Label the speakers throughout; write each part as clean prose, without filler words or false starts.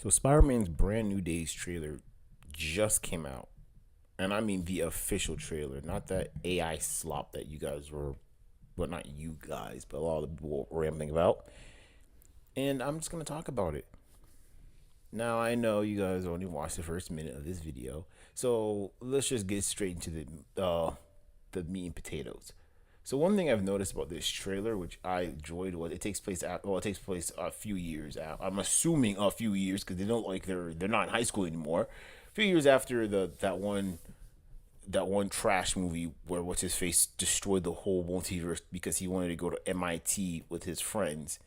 Speaker 1: So Spider-Man's Brand New Days trailer just came out. And I mean the official trailer, not that AI slop that you guys were, well, not you guys, but a lot of the people were rambling about. And I'm just going to talk about it. Now, I know you guys only watched the first minute of this video. So let's just get straight into the meat and potatoes. So one thing I've noticed about this trailer, which I enjoyed, was it takes place a few years out. I'm assuming a few years because they don't like they're not in high school anymore. A few years after that one trash movie where what's his face destroyed the whole multiverse because he wanted to go to MIT with his friends.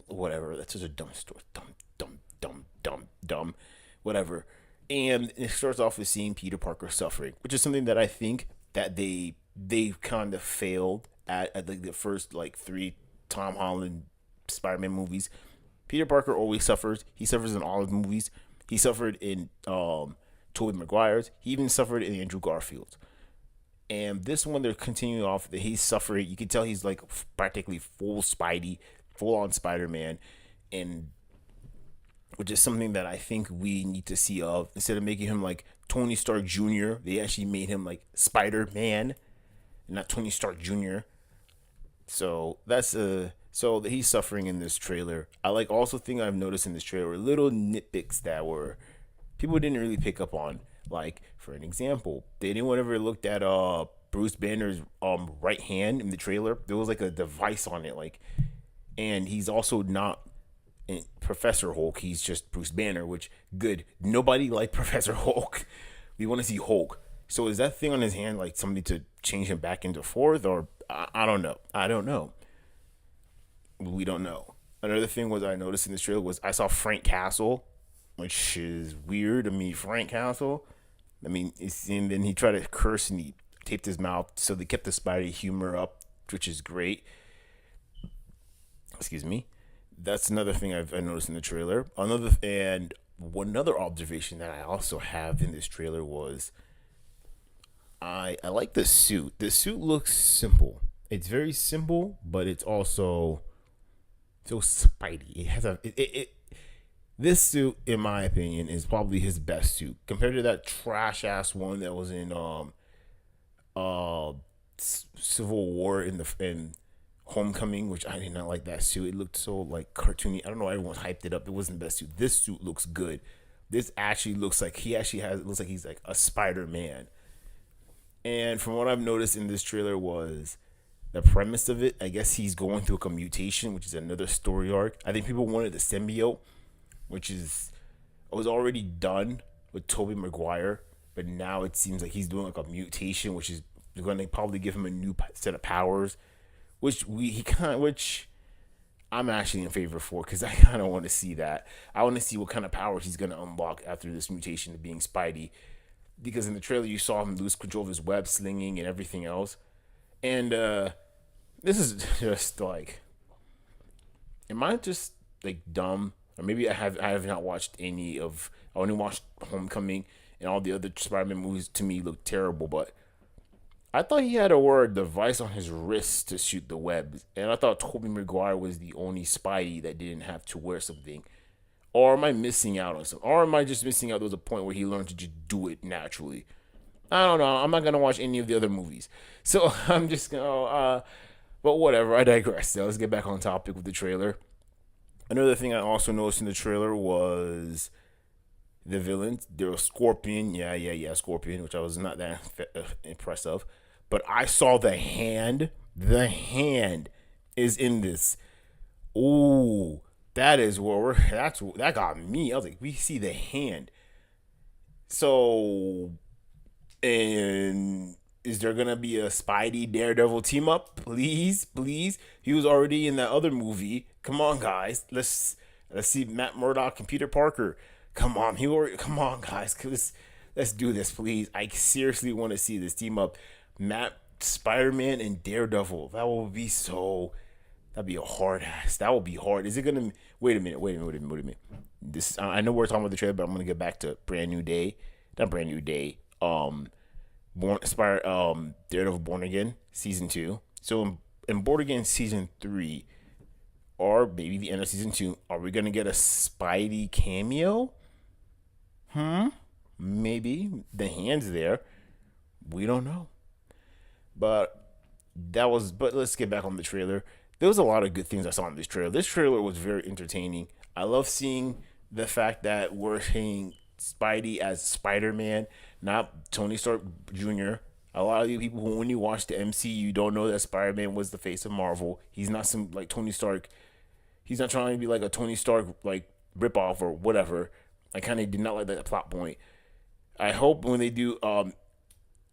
Speaker 1: Whatever. That's just a dumb story. Dumb. Whatever. And it starts off with seeing Peter Parker suffering, which is something that I think that they kind of failed at like the first like three Tom Holland Spider-Man movies. Peter Parker always suffers. He suffers in all of the movies. He suffered in Tobey Maguire's. He even suffered in Andrew Garfield's. And this one, they're continuing off that he's suffering. You can tell he's like practically full Spidey, full on Spider Man, and which is something that I think we need to see of. Instead of making him like Tony Stark Jr., they actually made him like Spider Man, not Tony Stark Jr. So that's so that he's suffering in this trailer. I like also thing I've noticed in this trailer were little nitpicks that were people didn't really pick up on. Like for an example, did anyone ever looked at Bruce Banner's right hand in the trailer? There was like a device on it, like, and he's also not Professor Hulk. He's just Bruce Banner, which good. Nobody liked Professor Hulk. We want to see Hulk. So is that thing on his hand like something to change him back into fourth, or I don't know. I don't know. We don't know. Another thing was I noticed in this trailer was I saw Frank Castle, which is weird. I mean, Frank Castle. I mean, and then he tried to curse and he taped his mouth, so they kept the Spidey humor up, which is great. Excuse me. That's another thing I noticed in the trailer. One other observation that I also have in this trailer was I like the suit. The suit looks simple. It's very simple, but it's also so Spidey. It has a this suit, in my opinion, is probably his best suit compared to that trash ass one that was in uh Civil War in Homecoming, which I did not like that suit. It looked so like cartoony. I don't know. Everyone hyped it up. It wasn't the best suit. This suit looks good. This actually looks like he actually has. It looks like he's like a Spider Man. And from what I've noticed in this trailer was the premise of it. I guess he's going through like a mutation, which is another story arc. I think people wanted the symbiote, which is was already done with Tobey Maguire, but now it seems like he's doing like a mutation, which is going to probably give him a new set of powers, which I'm actually in favor for because I kind of want to see that. I want to see what kind of powers he's going to unlock after this mutation of being Spidey, because in the trailer you saw him lose control of his web slinging and everything else, and this is just like, am I just like dumb? Or maybe I have not watched any of. I only watched Homecoming, and all the other Spider-Man movies to me look terrible. But I thought he had to wear a device on his wrist to shoot the webs, and I thought Tobey Maguire was the only Spidey that didn't have to wear something. Or am I missing out on something? Or am I just missing out? There was a point where he learned to just do it naturally. I don't know. I'm not gonna watch any of the other movies, so I'm just gonna. But whatever. I digress. So let's get back on topic with the trailer. Another thing I also noticed in the trailer was the villains. There was Scorpion, yeah, Scorpion, which I was not that impressed of. But I saw the hand. The hand is in this. Ooh, that is where that got me. I was like, we see the hand. So, and is there gonna be a Spidey Daredevil team up? Please. He was already in that other movie. Come on, guys. Let's see Matt Murdock and Peter Parker. Come on, come on, guys. Let's do this, please. I seriously want to see this team up. Matt, Spider-Man, and Daredevil. That'd be a hard ass. That would be hard. Is it gonna? Wait a minute. This I know we're talking about the trailer, but I'm gonna get back to Brand New Day. Not Brand New Day. Daredevil Born Again season 2. So in Born Again season 3, or maybe the end of season 2, are we gonna get a Spidey cameo? Maybe the hand's there. We don't know. But but let's get back on the trailer. There was a lot of good things I saw in this trailer. This trailer was very entertaining. I love seeing the fact that we're seeing Spidey as Spider-Man, not Tony Stark Jr. A lot of you people who, when you watch the MCU, don't know that Spider-Man was the face of Marvel. He's not some like Tony Stark. He's not trying to be like a Tony Stark like ripoff or whatever. I kind of did not like that plot point. I hope when they do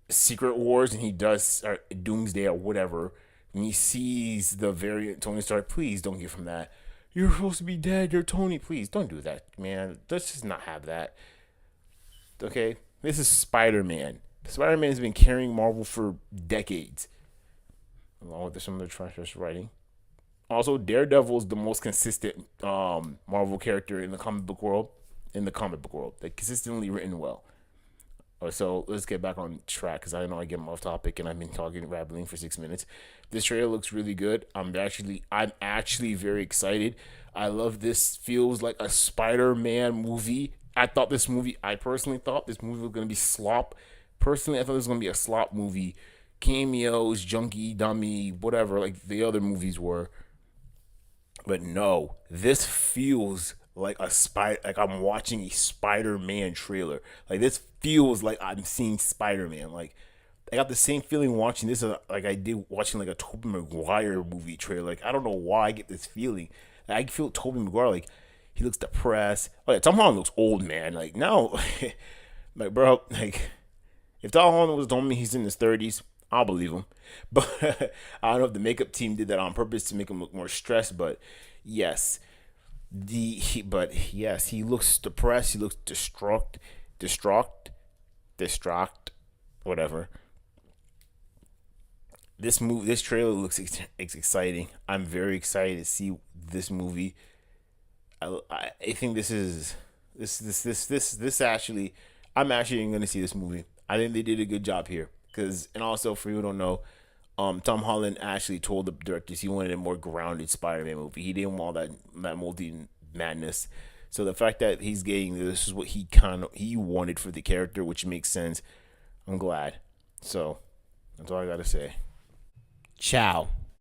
Speaker 1: Secret Wars and he does Doomsday or whatever, and he sees the variant Tony Stark, please don't give him that. You're supposed to be dead. You're Tony. Please don't do that, man. Let's just not have that. Okay, this is Spider Man. Spider Man has been carrying Marvel for decades, along with some of the trash writing. Also, Daredevil is the most consistent Marvel character in the comic book world. In the comic book world, like consistently written well. So let's get back on track because I know I get off topic and I've been talking rambling for 6 minutes. This trailer looks really good. I'm actually very excited. I love this. Feels like a Spider-Man movie. I personally thought this movie was gonna be slop. Personally, I thought it was gonna be a slop movie. Cameos, junkie, dummy, whatever, like the other movies were. But no, this feels like like I'm watching a Spider-Man trailer. Like this feels like I'm seeing Spider-Man. Like I got the same feeling watching this like I did watching like a Tobey Maguire movie trailer. Like I don't know why I get this feeling. Like, I feel Tobey Maguire like he looks depressed. Oh yeah, Tom Holland looks old, man. Like now, like bro, like if Tom Holland was telling me he's in his 30s, I'll believe him. But I don't know if the makeup team did that on purpose to make him look more stressed. But yes, but yes, he looks depressed. He looks distraught, whatever. This trailer looks exciting. I'm very excited to see this movie. I think this actually, I'm actually going to see this movie. I think they did a good job here because, and also for you who don't know, Tom Holland actually told the directors he wanted a more grounded Spider-Man movie. He didn't want that multi madness. So the fact that he's getting this is what he wanted for the character, which makes sense. I'm glad. So that's all I gotta say. Ciao.